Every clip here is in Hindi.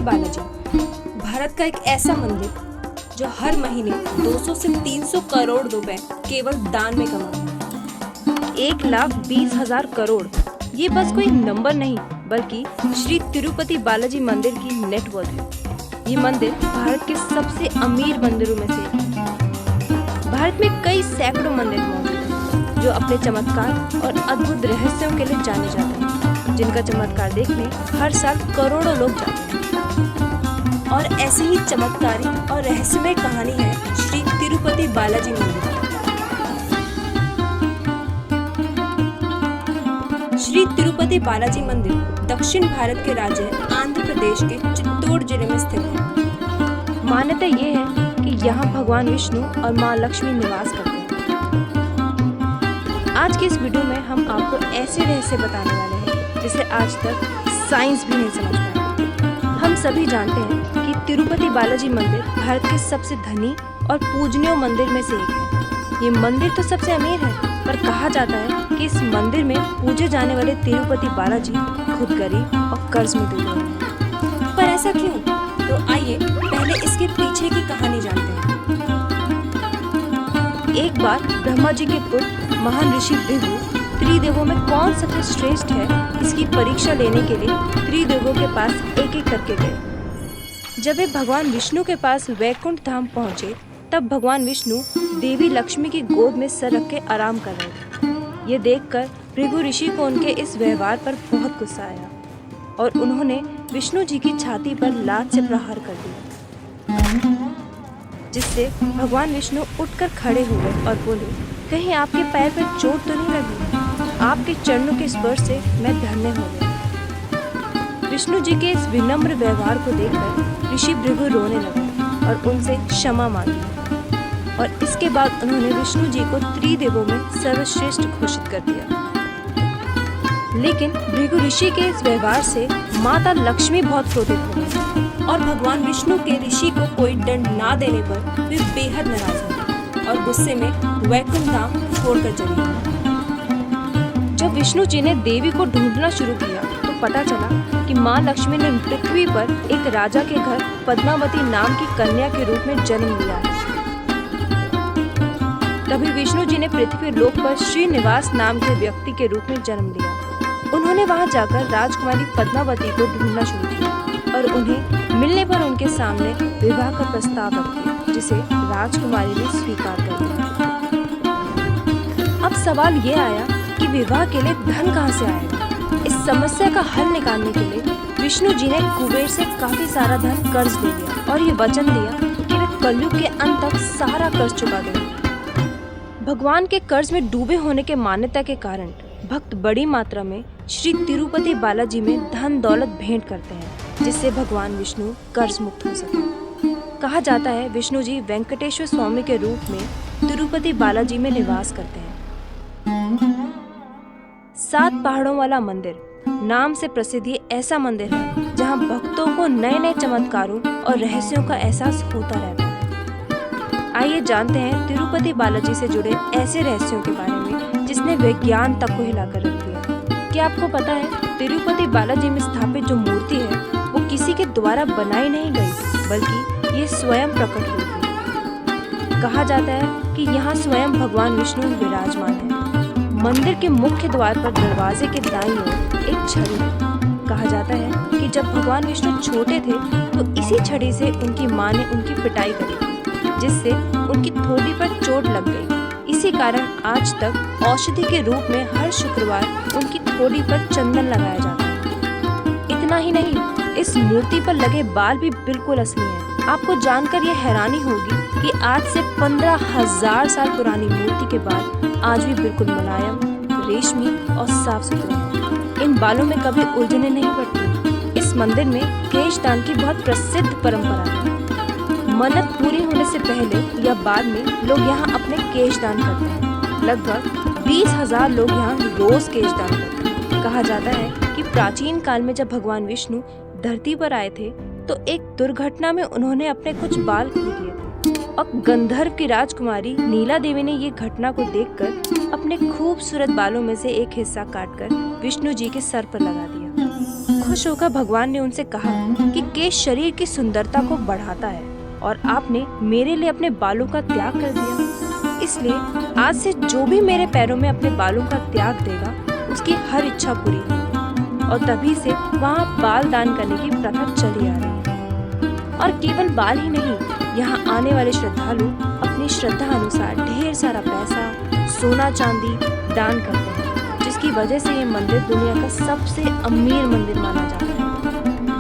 बालाजी भारत का एक ऐसा मंदिर जो हर महीने 200 से 300 करोड़ रुपए केवल दान में कमाता है। 1,20,000 करोड़ ये बस कोई नंबर नहीं बल्कि श्री तिरुपति बालाजी मंदिर की नेटवर्थ है। ये मंदिर भारत के सबसे अमीर मंदिरों में से एक है। भारत में कई सैकड़ों मंदिर मौजूद हैं जो अपने चमत्कार और अद्भुत रहस्यों के लिए जाने जाते हैं, जिनका चमत्कार देखने हर साल करोड़ों लोग जाते हैं। और ऐसी ही चमत्कारी और रहस्यमय कहानी है श्री तिरुपति बालाजी मंदिर। श्री तिरुपति बालाजी मंदिर दक्षिण भारत के राज्य आंध्र प्रदेश के चित्तौड़ जिले में स्थित है। मान्यता ये है कि यहाँ भगवान विष्णु और माँ लक्ष्मी निवास करते हैं। आज की इस वीडियो में हम आपको ऐसे रहस्य बताने वाले हैं जिसे आज तक साइंस भी नहीं समझ पाया। हम सभी जानते हैं कि तिरुपति बालाजी मंदिर भारत के सबसे धनी और पूजनीय मंदिर में से एक है। ये मंदिर तो सबसे अमीर है, पर कहा जाता है कि इस मंदिर में पूजे जाने वाले तिरुपति बालाजी खुद गरीब और कर्ज में डूबे हैं। पर ऐसा क्यों? तो आइए पहले इसके पीछे की कहानी जानते हैं। एक बार ब्रह्मा जी के पुत्र महान ऋषि भृगु त्रिदेवों में कौन सबसे श्रेष्ठ है इसकी परीक्षा लेने के लिए त्रिदेवों के पास एक एक करके गए। जब वे भगवान विष्णु के पास वैकुंठ धाम पहुँचे तब भगवान विष्णु देवी लक्ष्मी की गोद में सर रख के आराम कर रहे थे। ये देखकर भृगु ऋषि को उनके इस व्यवहार पर बहुत गुस्सा आया और उन्होंने विष्णु जी की छाती पर लात से प्रहार कर दिया, जिससे भगवान विष्णु उठकर खड़े हुए और बोले, कहीं आपके पैर पर चोट तो नहीं लगी? आपके चरणों के स्पर्श से मैं धन्य हो गया। विष्णु जी के इस विनम्र व्यवहार को देखकर ऋषि भृगु रोने लगे और उनसे क्षमा मांगी और इसके बाद उन्होंने विष्णु जी को त्रिदेवों में सर्वश्रेष्ठ घोषित कर दिया। लेकिन भृगु ऋषि के इस व्यवहार से माता लक्ष्मी बहुत क्रोधित हो गई और भगवान विष्णु के ऋषि को कोई दंड ना देने पर वे बेहद नाराज हुए और गुस्से में वैकुंठ धाम छोड़कर चली गई। जब विष्णु जी ने देवी को ढूंढना शुरू किया तो पता चला कि माँ लक्ष्मी ने पृथ्वी पर एक राजा के घर पद्मावती नाम की कन्या के रूप में जन्म लिया है। तभी विष्णु जी ने पृथ्वी लोक पर श्रीनिवास नाम के व्यक्ति के रूप में जन्म लिया। उन्होंने वहां जाकर राजकुमारी पद्मावती को ढूंढना शुरू किया और उन्हें मिलने पर उनके सामने विवाह का प्रस्ताव रख दिया, जिसे राजकुमारी ने स्वीकार कर लिया। अब सवाल ये आया कि विवाह के लिए धन कहाँ से आएगा? इस समस्या का हल निकालने के लिए विष्णु जी ने कुबेर से काफी सारा धन कर्ज ले लिया और ये वचन दिया कि वे कलयुग के अंत तक सारा कर्ज चुका देंगे। भगवान के कर्ज में डूबे होने के मान्यता के कारण भक्त बड़ी मात्रा में श्री तिरुपति बालाजी में धन दौलत भेंट करते हैं, जिससे भगवान विष्णु कर्ज मुक्त हो सके। कहा जाता है विष्णु जी वेंकटेश्वर स्वामी के रूप में तिरुपति बालाजी में निवास करते हैं। 7 पहाड़ों वाला मंदिर नाम से प्रसिद्ध ये ऐसा मंदिर है जहां भक्तों को नए नए चमत्कारों और रहस्यों का एहसास होता रहता है। आइए जानते हैं तिरुपति बालाजी से जुड़े ऐसे रहस्यों के बारे में जिसने विज्ञान तक को हिलाकर रख दिया। क्या आपको पता है तिरुपति बालाजी में स्थापित जो मूर्ति है वो किसी के द्वारा बनाई नहीं गई, बल्कि ये स्वयं प्रकट हुई थी। कहा जाता है कि यहाँ स्वयं भगवान विष्णु विराजमान है। मंदिर के मुख्य द्वार पर दरवाजे के दाईं ओर एक छड़ी है। कहा जाता है कि जब भगवान विष्णु छोटे थे तो इसी छड़ी से उनकी माँ ने उनकी पिटाई करी थी, जिससे उनकी ठोड़ी पर चोट लग गई। इसी कारण आज तक औषधि के रूप में हर शुक्रवार उनकी ठोड़ी पर चंदन लगाया जाता है। इतना ही नहीं, इस मूर्ति पर लगे बाल भी बिल्कुल असली हैं। आपको जानकर ये हैरानी होगी कि आज से 15,000 साल पुरानी मूर्ति के बाल आज भी बिल्कुल मुलायम, रेशमी और साफ सुथरे हैं। इन बालों में कभी उलझने नहीं पड़ती। इस मंदिर में केशदान की बहुत प्रसिद्ध परंपरा है। मन्नत पूरी होने से पहले या बाद में लोग यहाँ अपने केशदान करते हैं। लगभग 20,000 लोग यहाँ रोज केशदान करते हैं। कहा जाता है कि प्राचीन काल में जब भगवान विष्णु धरती पर आए थे तो एक दुर्घटना में उन्होंने अपने कुछ बाल खो दिए थे और गंधर्व की राजकुमारी नीला देवी ने ये घटना को देखकर अपने खूबसूरत बालों में से एक हिस्सा काटकर विष्णु जी के सर पर लगा दिया। खुश होकर भगवान ने उनसे कहा कि केश शरीर की सुंदरता को बढ़ाता है और आपने मेरे लिए अपने बालों का त्याग कर दिया। इसलिए आज से जो भी मेरे पैरों में अपने बालों का त्याग देगा उसकी हर इच्छा पूरी होगी। और तभी से वहाँ बाल दान करने की प्रथा चली आ रही है। और केवल बाल ही नहीं, यहाँ आने वाले श्रद्धालु अपनी श्रद्धा अनुसार ढेर सारा पैसा, सोना चांदी दान करते हैं, जिसकी वजह से ये मंदिर दुनिया का सबसे अमीर मंदिर माना जाता है।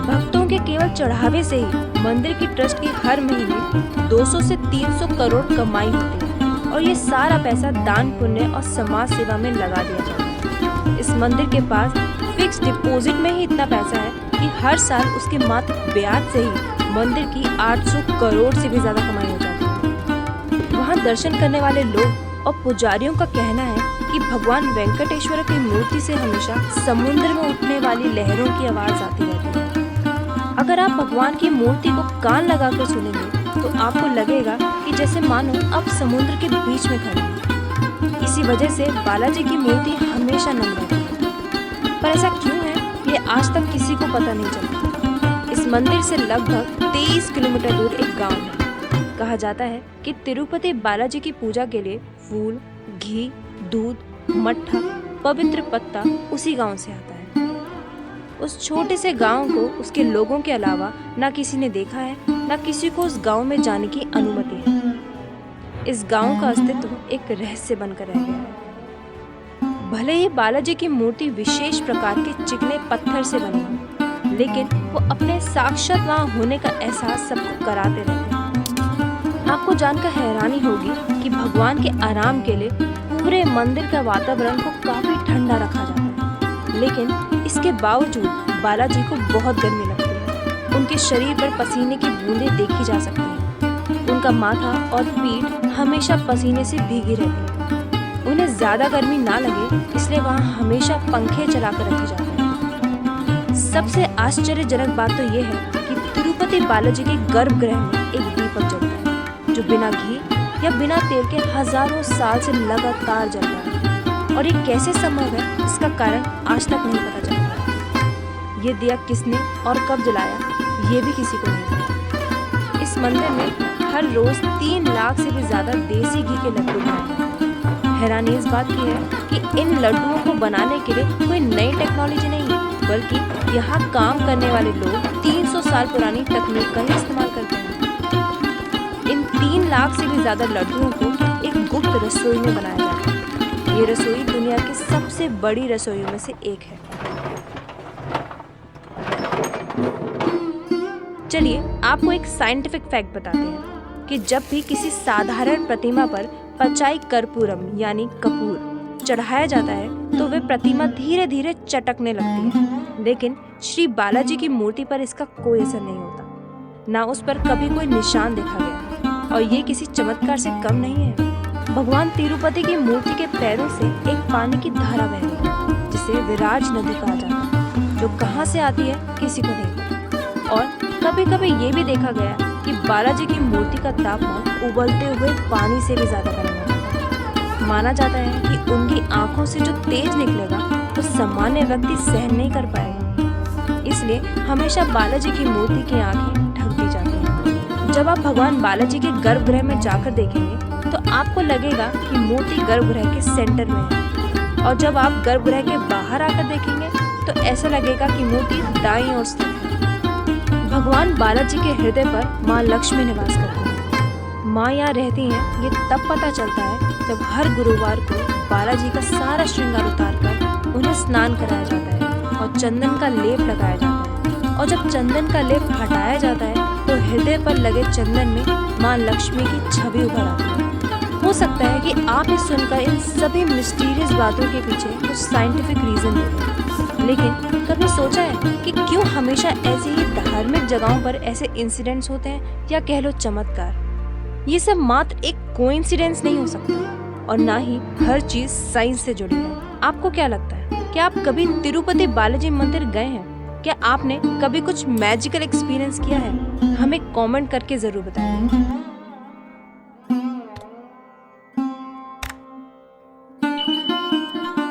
भक्तों के केवल चढ़ावे से ही मंदिर की ट्रस्ट की हर महीने 200 से 300 करोड़ कमाई होती है और ये सारा पैसा दान पुण्य और समाज सेवा में लगा दिया जाता है। इस मंदिर के पास फिक्स डिपॉजिट में ही इतना पैसा है कि हर साल उसके मात्र ब्याज से ही मंदिर की 800 करोड़ से भी ज्यादा कमाई हो जाती है। वहाँ दर्शन करने वाले लोग और पुजारियों का कहना है कि भगवान वेंकटेश्वर की मूर्ति से हमेशा समुद्र में उठने वाली लहरों की आवाज आती रहती है। अगर आप भगवान की मूर्ति को कान लगाकर सुनेंगे तो आपको लगेगा कि जैसे मानो आप समुद्र के बीच में खड़े हैं। इसी वजह से बालाजी की मूर्ति हमेशा नम रहती है। पर ऐसा क्यों है, ये आज तक किसी को पता नहीं चलता। इस मंदिर से लगभग 23 किलोमीटर दूर एक गांव है। कहा जाता है कि तिरुपति बालाजी की पूजा के लिए फूल, घी, दूध, मट्ठा, पवित्र पत्ता उसी गांव से आता है। उस छोटे से गांव को उसके लोगों के अलावा ना किसी ने देखा है, ना किसी को उस गांव में जाने की अनुमति है। इस गांव का अस्तित्व एक रहस्य बनकर रह गया है। भले ही बालाजी की मूर्ति विशेष प्रकार के चिकने पत्थर से बनी हो, लेकिन वो अपने साक्षात वहाँ होने का एहसास सबको कराते रहते हैं। आपको जानकर हैरानी होगी कि भगवान के आराम के लिए पूरे मंदिर का वातावरण को काफी ठंडा रखा जाता है, लेकिन इसके बावजूद बालाजी को बहुत गर्मी लगती है। उनके शरीर पर पसीने की बूंदें देखी जा सकती हैं। उनका माथा और पीठ हमेशा पसीने से भीगी रहती है। उन्हें ज्यादा गर्मी ना लगे इसलिए वहाँ हमेशा पंखे चलाकर रखे जाते हैं। सबसे आश्चर्यजनक बात तो ये है कि तिरुपति बालाजी के गर्भगृह में एक दीपक जलता है जो बिना घी या बिना तेल के हजारों साल से लगातार जल रहा है। और ये कैसे संभव है, इसका कारण आज तक नहीं पता चल पाया। ये दिया किसने और कब जलाया, ये भी किसी को नहीं पता। इस मंदिर में हर रोज 3 लाख से भी ज्यादा देसी घी के लड्डू बनाए जाते हैं। हैरानी इस बात की है कि इन लड्डुओं को बनाने के लिए कोई नई टेक्नोलॉजी नहीं है, बल्कि यहाँ काम करने वाले लोग 300 साल पुरानी तकनीक का ही इस्तेमाल करते हैं। इन 3 लाख से भी ज्यादा लड्डुओं को एक गुप्त रसोई में बनाया जाता है। ये रसोई दुनिया की सबसे बड़ी रसोइयों में से एक है। चलिए आपको एक साइंटिफिक फैक्ट बताते हैं कि जब भी किसी साधारण प्रतिमा पर पचाई कर्पूरम यानी कपूर चढ़ाया जाता है तो वे प्रतिमा धीरे धीरे चटकने लगती है, लेकिन श्री बालाजी की मूर्ति पर इसका कोई असर नहीं होता। ना उस पर कभी कोई निशान देखा गया और ये किसी चमत्कार से कम नहीं है। भगवान तिरुपति की मूर्ति के पैरों से एक पानी की धारा बह रही है जिसे विराज नदी कहा जाता है, जो कहाँ से आती है किसी को नहीं पता। और कभी कभी ये भी देखा गया कि बालाजी की मूर्ति का तापमान उबलते हुए पानी से भी ज्यादा गर्म होता है। माना जाता है कि उनकी आंखों से जो तेज निकलेगा तो सामान्य व्यक्ति सहन नहीं कर पाएगा, इसलिए हमेशा बालाजी की मूर्ति की आंखें ढक दी जाती हैं। जब आप भगवान बालाजी के गर्भगृह में जाकर देखेंगे तो आपको लगेगा कि मूर्ति गर्भगृह के सेंटर में है, और जब आप गर्भगृह के बाहर आकर देखेंगे तो ऐसा लगेगा कि मूर्ति दाईं ओर स्थित है। भगवान बालाजी के हृदय पर माँ लक्ष्मी निवास करती है। माँ यहाँ रहती हैं ये तब पता चलता है जब हर गुरुवार को बालाजी का सारा श्रृंगार उतार कर उन्हें स्नान कराया जाता है और चंदन का लेप लगाया जाता है। और जब चंदन का लेप हटाया जाता है तो हृदय पर लगे चंदन में माँ लक्ष्मी की छवि उभर आती है। हो सकता है कि आप इस सुनकर इन सभी मिस्टीरियस बातों के पीछे कुछ साइंटिफिक रीजन देखें, लेकिन कभी सोचा है कि क्यों हमेशा ऐसी ही धार्मिक जगहों पर ऐसे इंसिडेंट्स होते हैं, या कह लो चमत्कार। ये सब मात्र एक कोइंसिडेंस नहीं हो सकता और ना ही हर चीज साइंस से जुड़ी है। आपको क्या लगता है, क्या आप कभी तिरुपति बालाजी मंदिर गए हैं? क्या आपने कभी कुछ मैजिकल एक्सपीरियंस किया है? हमें कमेंट करके जरूर बताएं।